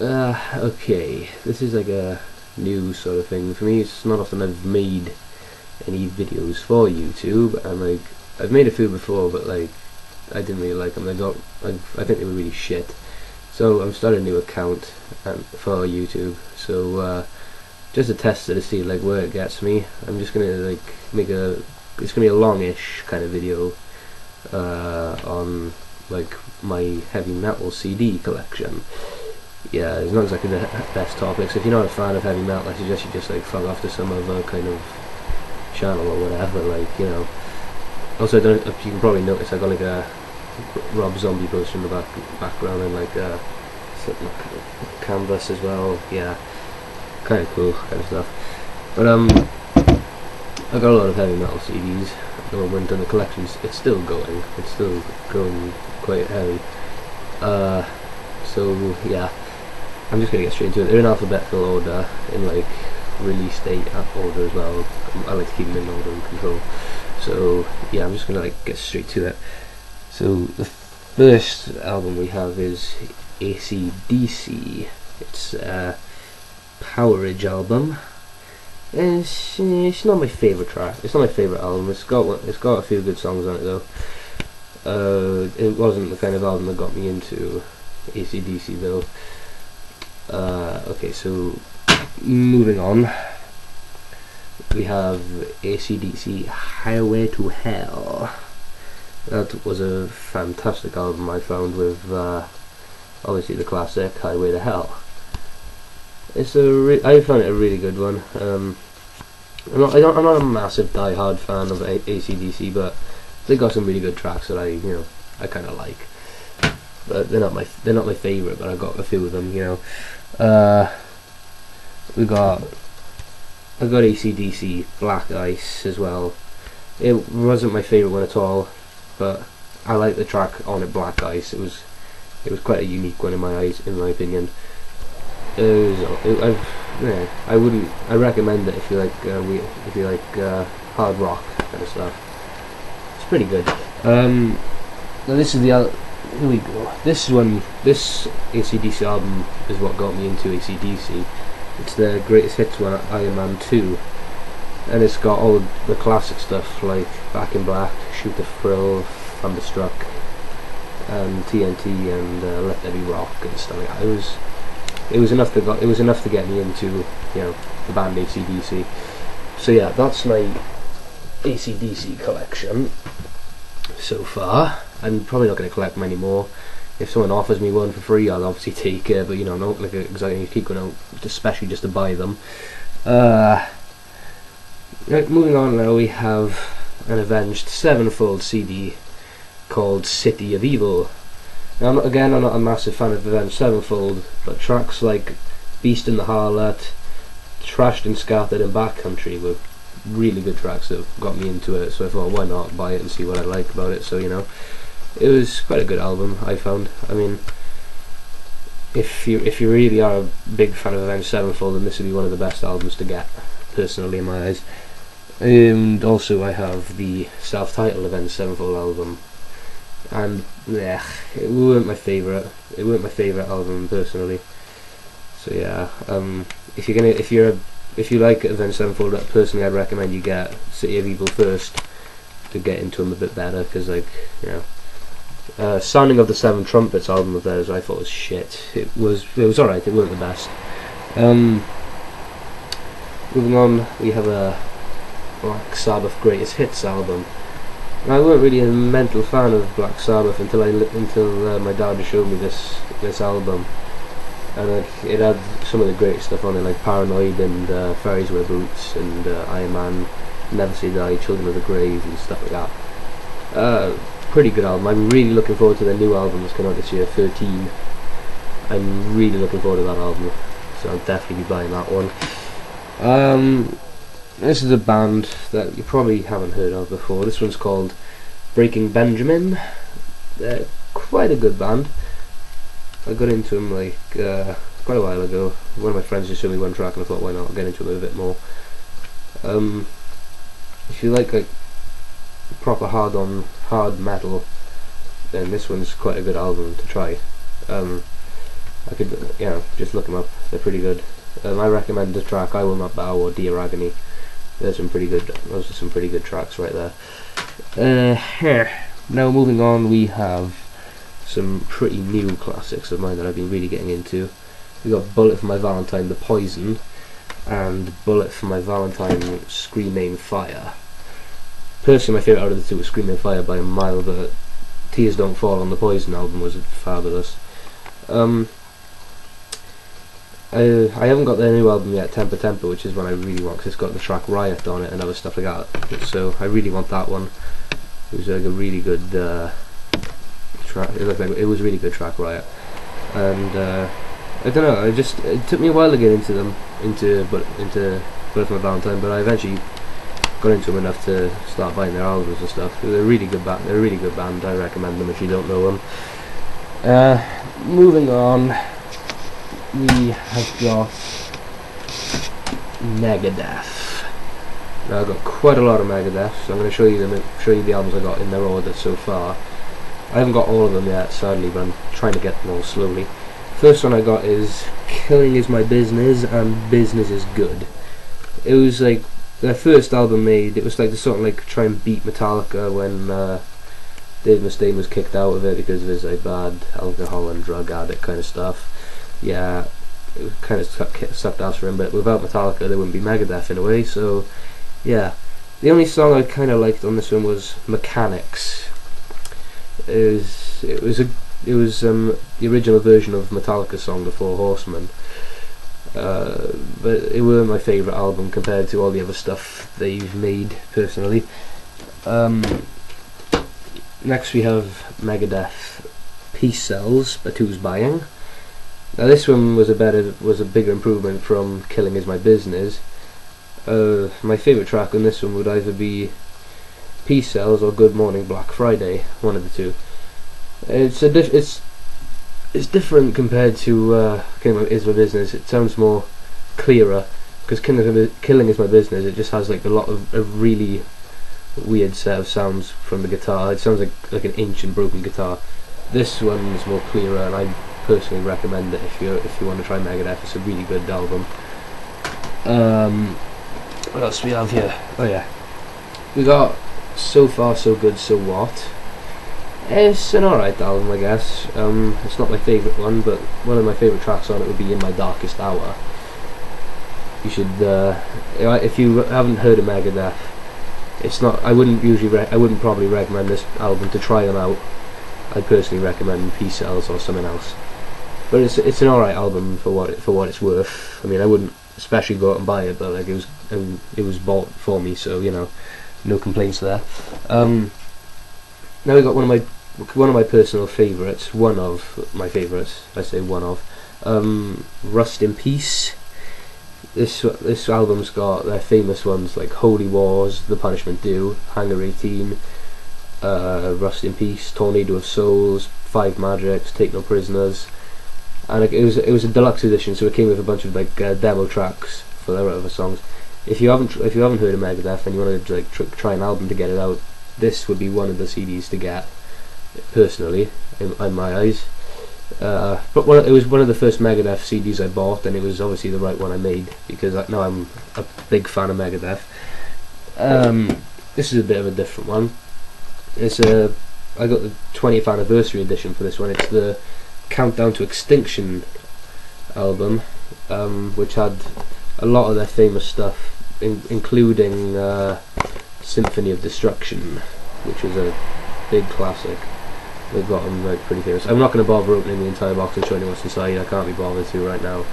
Okay, this is like a new sort of thing for me. It's not often I've made any videos for YouTube, and like I've made a few before, but like I didn't really like them. I think they were really shit. So I'm starting a new account for YouTube. So just to test it to see like where it gets me, I'm just gonna like it's gonna be a longish kind of video on like my heavy metal CD collection. Yeah, it's not exactly the best topics. If you're not a fan of heavy metal, I suggest you just like fuck off to some other kind of channel or whatever. Like, you know. Also, I don't know if you can probably notice I got like a Rob Zombie poster in the background and like a Slipknot canvas as well. Yeah, kind of cool kind of stuff. But I got a lot of heavy metal CDs at the moment, and the collection's it's still going. It's still going quite heavy. So yeah. I'm just gonna get straight into it. They're in alphabetical order, in like release date order as well. I like to keep them in order and control. So yeah, I'm just gonna like get straight to it. So the first album we have is ACDC. It's a Powerage album. It's not my favourite track. It's not my favourite album. It's got a few good songs on it though. It wasn't the kind of album that got me into ACDC though. Okay, so moving on, we have ACDC Highway to Hell. That was a fantastic album I found with obviously the classic Highway to Hell. I found it a really good one. I'm not a massive die-hard fan of ACDC, but they got some really good tracks that I kind of like. But they're not my favourite, but I got a few of them, you know. I got ACDC Black Ice as well. It wasn't my favourite one at all, but I like the track on it, Black Ice. It was quite a unique one in my opinion. I recommend it if you like hard rock kind of stuff. It's pretty good. Now this is here we go. This ACDC album is what got me into ACDC. It's their greatest hits one, Iron Man 2, and it's got all the classic stuff like Back in Black, Shoot the Thrill, Thunderstruck, and TNT, and Let There Be Rock and stuff like that. It was enough to get me into the band ACDC. So yeah, that's my ACDC collection so far. I'm probably not going to collect many more. If someone offers me one for free, I'll obviously take it, but I'm not like exactly keep going out, especially just to buy them. Right, moving on now, we have an Avenged Sevenfold CD called City of Evil. Now, I'm not a massive fan of Avenged Sevenfold, but tracks like Beast in the Harlot, Trashed and Scattered, and Backcountry were really good tracks that got me into it, so I thought, why not buy it and see what I like about it. So it was quite a good album, I found. I mean, if you really are a big fan of Avenged Sevenfold, then this would be one of the best albums to get, personally, in my eyes. And also I have the self-titled Avenged Sevenfold album, and yeah, it weren't my favourite album personally. So yeah, if you like Avenged Sevenfold, personally I'd recommend you get City of Evil first to get into them a bit better, because Sounding of the Seven Trumpets album of theirs I thought was shit. It was alright, it weren't the best. Moving on, we have a Black Sabbath Greatest Hits album. Now, I weren't really a mental fan of Black Sabbath until my dad showed me this album, and it had some of the great stuff on it, like Paranoid and Fairies Wear Boots and Iron Man, Never Say Die, Children of the Grave and stuff like that. Pretty good album. I'm really looking forward to their new album that's coming out this year, 13. I'm really looking forward to that album, so I'll definitely be buying that one. This is a band that you probably haven't heard of before. This one's called Breaking Benjamin. They're quite a good band. I got into them like quite a while ago. One of my friends just showed me one track and I thought, why not get into them a bit more. If you like proper hard metal, then this one's quite a good album to try. I could, just look them up. They're pretty good. I recommend the track "I Will Not Bow" or "Dear Agony." Those are some pretty good tracks right there. Now moving on, we have some pretty new classics of mine that I've been really getting into. We got "Bullet for My Valentine," The Poison, and "Bullet for My Valentine," Scream Aim Fire. Personally, my favourite out of the two was Scream Aim Fire by a mile, but Tears Don't Fall on the Poison album was fabulous. I haven't got their new album yet, Temper Temper, which is one I really want because it's got the track Riot on it and other stuff like that. So I really want that one. It was like a really good track. It was a really good track, Riot. And I don't know. It took me a while to get into Bullet for My Valentine, but I eventually got into them enough to start buying their albums and stuff. They're a really good band. They're a really good band. I recommend them if you don't know them. Moving on. We have got Megadeth. Now I've got quite a lot of Megadeth, so I'm going to show you the albums I got in their order so far. I haven't got all of them yet, sadly, but I'm trying to get them all slowly. First one I got is "Killing Is My Business" and "Business Is Good." It was like their first album made. It was like to sort of like try and beat Metallica when Dave Mustaine was kicked out of it because of his like bad alcohol and drug addict kind of stuff. Yeah, it kind of sucked ass for him, but without Metallica there wouldn't be Megadeth in a way, so yeah. The only song I kind of liked on this one was "Mechanics." It was the original version of Metallica's song "The Four Horsemen," but it weren't my favourite album compared to all the other stuff they've made, personally. Next we have Megadeth, "Peace Sells" by Who's Buying. Now this one was a bigger improvement from "Killing Is My Business." My favourite track on this one would either be "Peace Sells" or "Good Morning Black Friday," one of the two. It's different compared to "Killing Is My Business." It sounds more clearer because "Killing Is My Business" it just has like a really weird set of sounds from the guitar. It sounds like an ancient broken guitar. This one is more clearer, and I personally recommend it if you want to try Megadeth. It's a really good album. What else do we have here? Oh yeah, we got "So Far So Good So What." It's an alright album, I guess. It's not my favourite one, but one of my favourite tracks on it would be "In My Darkest Hour." You should, if you haven't heard of Megadeth, it's not. I wouldn't probably recommend this album to try them out. I'd personally recommend "Peace Sells" or something else. But it's an alright album for what it's worth. I mean, I wouldn't especially go out and buy it, but like it was bought for me, so no complaints there. Now we got one of my personal favourites. One of my favourites. I say one of. "Rust in Peace." This album's got their famous ones like "Holy Wars," "The Punishment Due," "Hangar 18," "Rust in Peace," "Tornado of Souls," "Five Magics," "Take No Prisoners," and it was a deluxe edition, so it came with a bunch of like demo tracks for their other songs. If you haven't heard of Megadeth and you want to like try an album to get it out, this would be one of the CDs to get, personally, in my eyes. But it was one of the first Megadeth CDs I bought, and it was obviously the right one I made because now I'm a big fan of Megadeth. This is a bit of a different one. I got the 20th anniversary edition for this one. It's the "Countdown to Extinction" album, which had a lot of their famous stuff, including "Symphony of Destruction," which was a big classic. They've got them like pretty famous. I'm not going to bother opening the entire box and showing you what's inside. I can't be bothered to right now.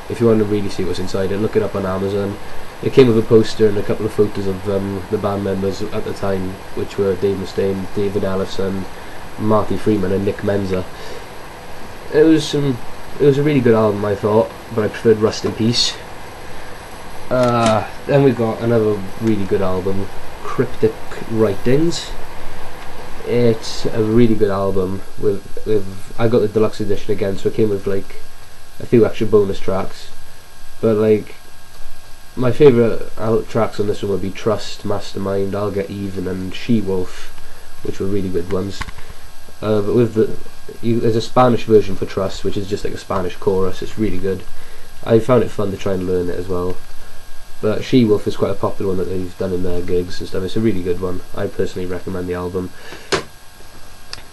If you want to really see what's inside it, look it up on Amazon. It came with a poster and a couple of photos of the band members at the time, which were Dave Mustaine, David Ellison, Marty Freeman, and Nick Menza. It was a really good album, I thought, but I preferred "Rust in Peace." Then we got another really good album, "Cryptic Writings." It's a really good album. I got the deluxe edition again, so it came with like a few extra bonus tracks. But like my favourite tracks on this one would be "Trust," "Mastermind," "I'll Get Even," and "She Wolf," which were really good ones. But with there's a Spanish version for Trust, which is just like a Spanish chorus. It's really good. I found it fun to try and learn it as well. But She-Wolf is quite a popular one that they've done in their gigs and stuff. It's a really good one. I personally recommend the album.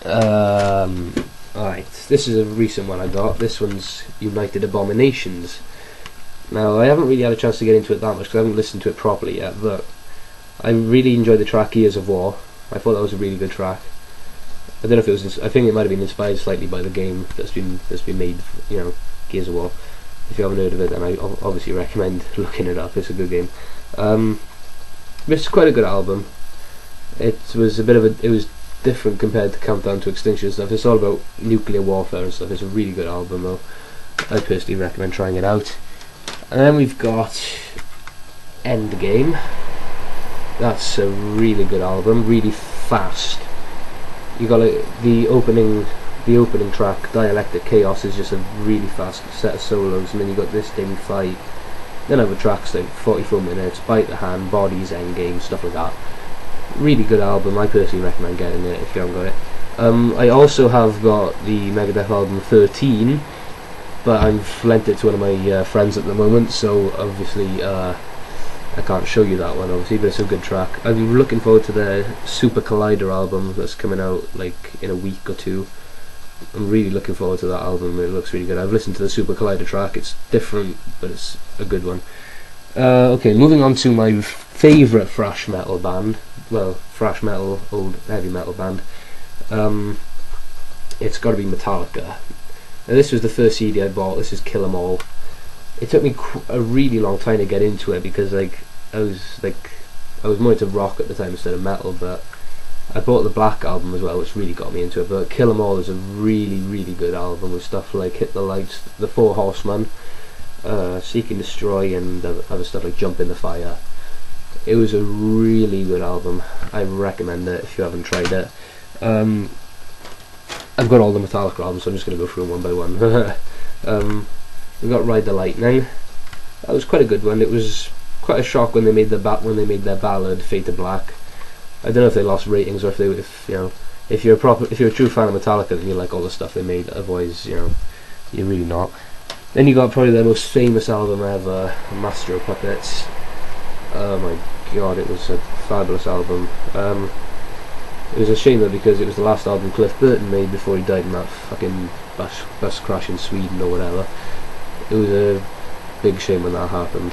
Alright, this is a recent one I got. This one's United Abominations. Now, I haven't really had a chance to get into it that much because I haven't listened to it properly yet, but I really enjoyed the track Years of War. I thought that was a really good track. I don't know if it was. I think it might have been inspired slightly by the game that's been made. You know, Gears of War. If you haven't heard of it, then I obviously recommend looking it up. It's a good game. It's quite a good album. It was different compared to Countdown to Extinction and stuff. It's all about nuclear warfare and stuff. It's a really good album though. I personally recommend trying it out. And then we've got Endgame. That's a really good album, really fast. You got the opening track, Dialectic Chaos, is just a really fast set of solos, and then you got This Day We Fight. Then other tracks like 44 Minutes, Bite the Hand, Bodies, Endgame, stuff like that. Really good album. I personally recommend getting it if you haven't got it. I also have got the Megadeth album 13, but I've lent it to one of my friends at the moment, so obviously I can't show you that one, obviously, but it's a good track. I'm looking forward to the Super Collider album that's coming out like in a week or two. I'm really looking forward to that album. It looks really good. I've listened to the Super Collider track. It's different, but it's a good one. Okay, moving on to my favourite thrash metal band. Well, thrash metal, old heavy metal band. It's got to be Metallica. Now, this was the first CD I bought. This is Kill 'Em All. It took me a really long time to get into it because I was more into rock at the time instead of metal, but I bought the Black album as well, which really got me into it. But Kill 'Em All is a really, really good album with stuff like Hit the Lights, The Four Horsemen, Seek and Destroy, and other stuff like Jump in the Fire. It was a really good album. I recommend it if you haven't tried it. I've got all the Metallica albums, so I'm just going to go through them one by one. We got Ride the Lightning. That was quite a good one. It was quite a shock when they made their ballad Fade to Black. I don't know if they lost ratings or if you're a true fan of Metallica, then you like all the stuff they made. Otherwise, you're really not. Then you got probably their most famous album ever, Master of Puppets. Oh my god, it was a fabulous album. It was a shame though because it was the last album Cliff Burton made before he died in that fucking bus crash in Sweden or whatever. It was a big shame when that happened.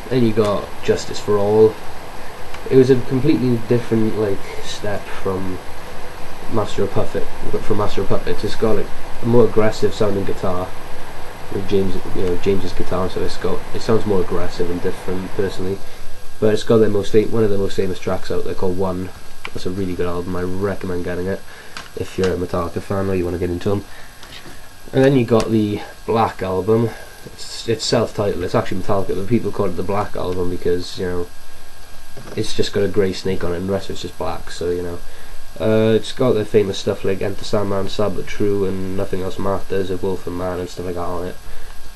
Then you got Justice for All. It was a completely different step from Master of Puppets. It's got a more aggressive sounding guitar with James's guitar, so it sounds more aggressive and different personally. But it's got one of the most famous tracks out there called One. That's a really good album. I recommend getting it if you're a Metallica fan or you want to get into them. And then you got the Black album. It's self-titled. It's actually Metallica, but people call it the Black album because it's just got a grey snake on it, and the rest of it's just black. So it's got the famous stuff like Enter Sandman, Sabbath True, and Nothing Else Matters, A Wolf and Man, and stuff like that on it.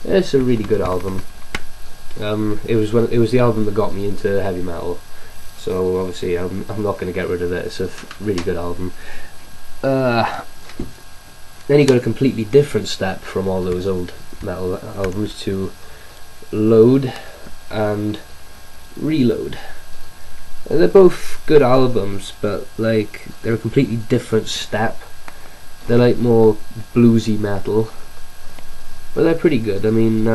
It's a really good album. It was the album that got me into heavy metal, so obviously I'm not going to get rid of it. It's a really good album. Then you got a completely different step from all those old metal albums to Load and Reload. They're both good albums, but they're a completely different step. They're more bluesy metal, but they're pretty good. I mean,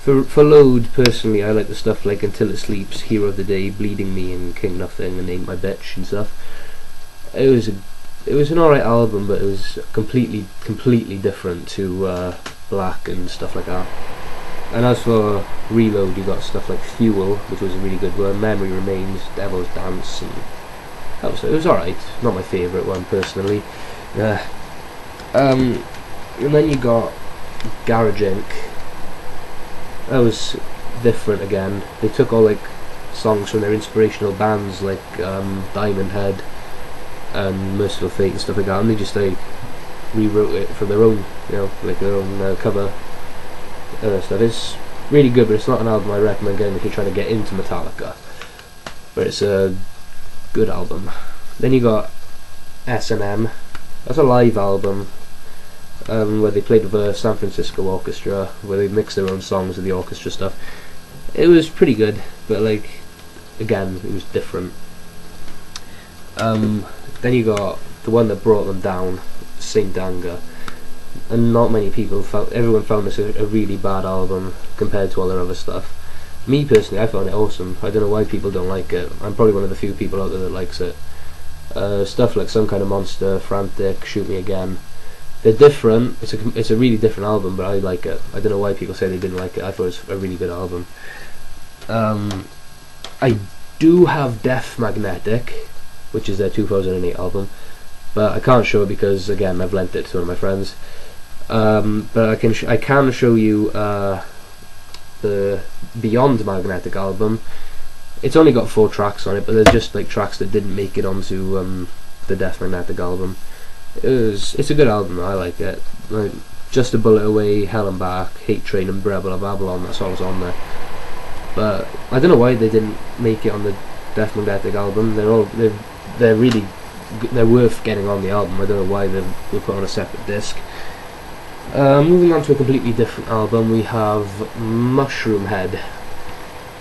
for Load personally, I like the stuff like Until It Sleeps, Hero of the Day, Bleeding Me, and King Nothing, and Ain't My Bitch and stuff. It was an alright album, but it was completely different to Black and stuff like that. And as for Reload, you got stuff like Fuel, which was a really good one, Memory Remains, Devil's Dance, and it was alright. Not my favourite one personally. And then you got Garage Inc. That was different again. They took all songs from their inspirational bands like Diamond Head and Merciful Fate and stuff like that, and they just rewrote it for their own, their own cover stuff. It's really good, but it's not an album I recommend getting if you're trying to get into Metallica. But it's a good album. Then you got S&M. That's a live album where they played with a San Francisco orchestra, where they mixed their own songs with the orchestra stuff. It was pretty good, but like, again, it was different. Then you got the one that brought them down, Saint Anger, and not many people everyone found this a really bad album compared to all their other stuff. Me personally, I found it awesome. I don't know why people don't like it. I'm probably one of the few people out there that likes it. Stuff like Some Kind of Monster, Frantic, Shoot Me Again, they're different. It's a really different album, but I like it. I don't know why people say they didn't like it. I thought it was a really good album. I do have Death Magnetic, which is their 2008 album, but I can't show it because, again, I've lent it to one of my friends. But I can show you the Beyond Magnetic album. It's only got 4 tracks on it, but they're just like tracks that didn't make it onto the Death Magnetic album. It's a good album. I like it. Like, Just a Bullet Away, Hell and Back, Hate Train, and Rebel of Babylon. That's all that's on there. But I don't know why they didn't make it on the Death Magnetic album. They're really they're worth getting on the album. I don't know why they were put on a separate disc. Moving on to a completely different album, we have Mushroomhead.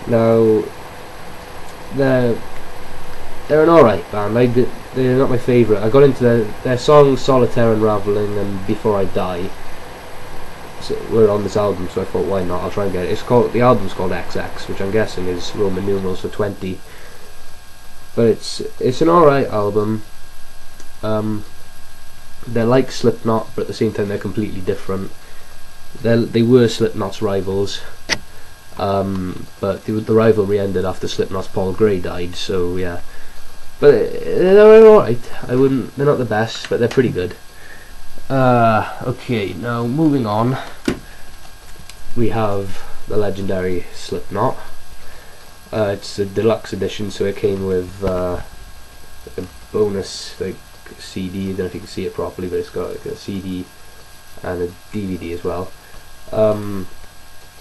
Now, they're an alright band. They're not my favourite. I got into their songs Solitaire, Unraveling, and Before I Die. So we're on this album, so I thought, why not? I'll try and get it. The album's called XX, which I'm guessing is Roman numerals for 20. But it's an alright album. They're like Slipknot, but at the same time they're completely different. They were Slipknot's rivals, but the rivalry ended after Slipknot's Paul Gray died. So yeah, but they're alright. They're not the best, but they're pretty good. Okay, now moving on, we have the legendary Slipknot. It's a deluxe edition, so it came with a bonus like CD. I don't know if you can see it properly, but it's got like a CD and a DVD as well.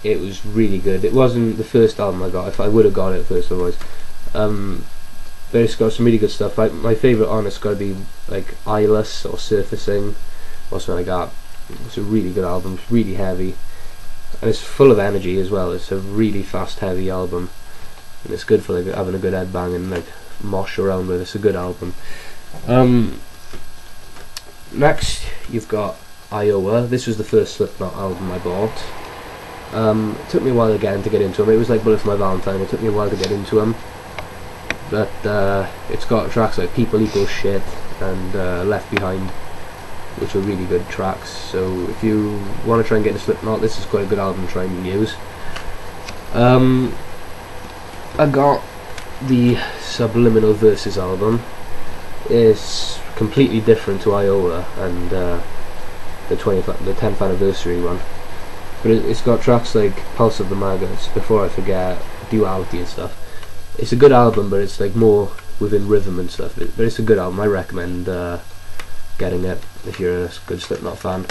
It was really good. It wasn't the first album I got. If I would have got it first otherwise. But it's got some really good stuff. My favourite on it's got to be like Eyeless or Surfacing. What's one I got? It's a really good album. It's really heavy, and it's full of energy as well. It's a really fast, heavy album, and it's good for like having a good headbang and like mosh around with. It's a good album. Next, you've got Iowa. This was the first Slipknot album I bought. It took me a while again to get into them. It was like Bullet for My Valentine. It took me a while to get into them, but it's got tracks like People Equal Shit and Left Behind, which are really good tracks. So if you want to try and get into Slipknot, this is quite a good album to try and use. I got the Subliminal Verses album. It's completely different to Iowa and the 10th anniversary one, but it's got tracks like Pulse of the Maggots, Before I Forget, Duality and stuff. It's a good album, but it's like more within rhythm and stuff. But it's a good album. I recommend getting it if you're a good Slipknot fan.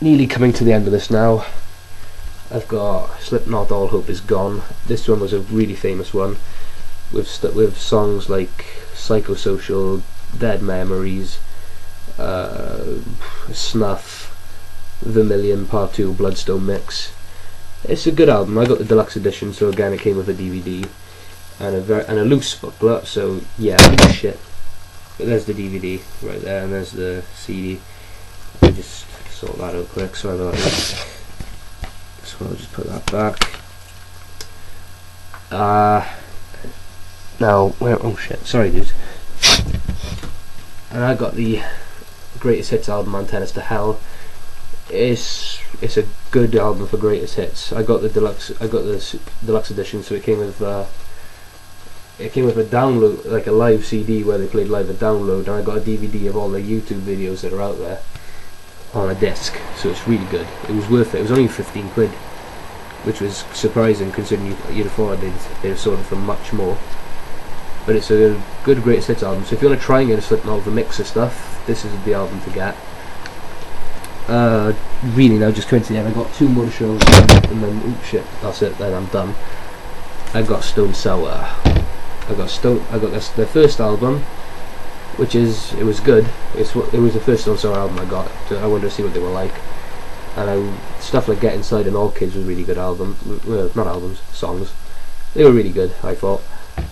Nearly coming to the end of this now. I've got Slipknot All Hope Is Gone. This one was a really famous one with songs like Psychosocial, Dead Memories, Snuff, Vermilion Part 2, Bloodstone Mix. It's a good album. I got the deluxe edition, so again it came with a DVD and a loose booklet, so yeah, shit. But there's the DVD right there, and there's the CD. Let me just sort that out quick, sorry about that. So I'll just put that back. Now, oh shit, sorry dudes. And I got the Greatest Hits album, Antennas to Hell. It's a good album for greatest hits. I got the deluxe edition, so it came with a download, like a live CD where they played live a download, and I got a DVD of all the YouTube videos that are out there on a disc. So it's really good. It was worth it. It was only 15 quid, which was surprising considering you'd have thought they'd have sold it for much more. But it's a good greatest hits album. So if you want to try and get a Slipknot with a mix of stuff, this is the album to get. Really now, just coming to the end, I got 2 more to show, and then oh shit, that's it. Then I'm done. I got Stone Sour. I got their first album, it was good. It was the first Stone Sour album I got. So I wanted to see what they were like, and stuff like Get Inside and All Kids was really good album. Not albums, songs. They were really good, I thought.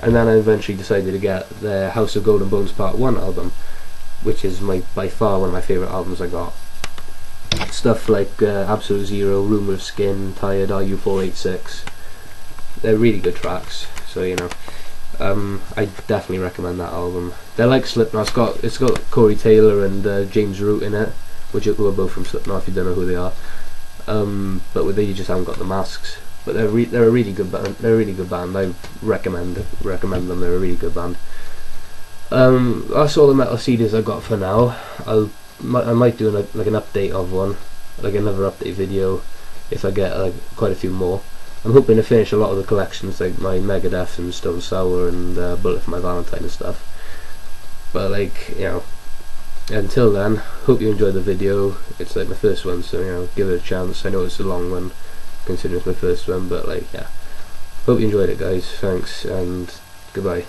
And then I eventually decided to get the House of Golden Bones Part 1 album, which is by far one of my favourite albums I got. Stuff like Absolute Zero, Rumour of Skin, Tired, RU486. They're really good tracks, so you know. I definitely recommend that album. They're like Slipknot. It's got Corey Taylor and James Root in it, who are both from Slipknot if you don't know who they are. But they just haven't got the masks. But they're a really good band. They're a really good band. I recommend them. They're a really good band. That's all the metal CDs I got for now. I might do an update of one, like another update video, if I get quite a few more. I'm hoping to finish a lot of the collections, like my Megadeth and Stone Sour and Bullet for My Valentine and stuff. But like, you know, until then, hope you enjoyed the video. It's like my first one, so you know, give it a chance. I know it's a long one, considering it's my first one, but like, yeah. Hope you enjoyed it, guys. Thanks, and goodbye.